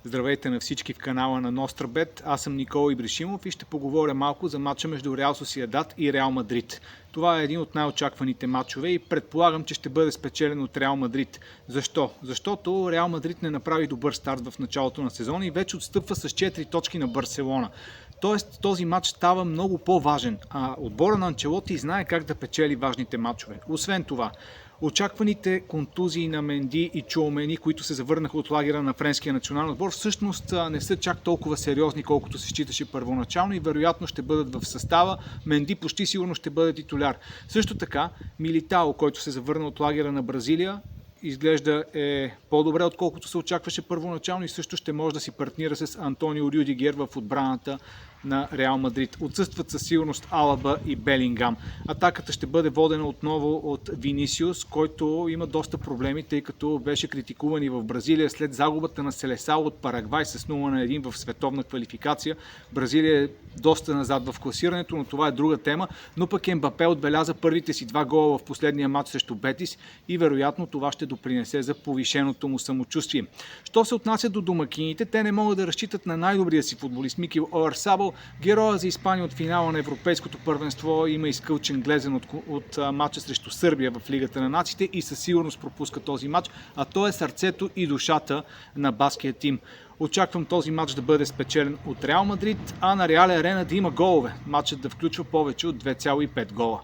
Здравейте на всички в канала на Нострабет. Аз съм Никола Ибришимов и ще поговоря малко за матча между Реал Сосиедад и Реал Мадрид. Това е един от най-очакваните матчове и предполагам, че ще бъде спечелен от Реал Мадрид. Защо? Защото Реал Мадрид не направи добър старт в началото на сезона и вече отстъпва с 4 точки на Барселона. Тоест този матч става много по-важен, а отбора на Анчелоти знае как да печели важните матчове. Освен това, очакваните контузии на Менди и Чоумени, които се завърнаха от лагера на френския национален отбор, всъщност не са чак толкова сериозни, колкото се считаше първоначално и вероятно ще бъдат в състава. Менди почти сигурно ще бъде титуляр. Също така, Милитао, който се завърна от лагера на Бразилия, изглежда е по-добре, отколкото се очакваше първоначално и също ще може да си партнира с Антонио Рюдигер в отбраната на Реал Мадрид. Отсъстват със сигурност Алаба и Белингам. Атаката ще бъде водена отново от Винисиус, който има доста проблеми, тъй като беше критикуван и в Бразилия след загубата на Селесао от Парагвай с 0-1 в световна квалификация. Бразилия е доста назад в класирането, но това е друга тема. Но пък Ембапе отбеляза първите си 2 гола в последния матч срещу Бетис и вероятно това ще допринесе за повишеното му самочувствие. Що се отнася до домакините, те не могат да разчитат на най-добрия си футболист Микел Ойарсабъл. Героя за Испания от финала на Европейското първенство има изкълчен глезен от матча срещу Сърбия в Лигата на нациите и със сигурност пропуска този матч, а то е сърцето и душата на баския тим. Очаквам този матч да бъде спечелен от Реал Мадрид, а на Реал Арена да има голове. Матчът да включва повече от 2,5 гола.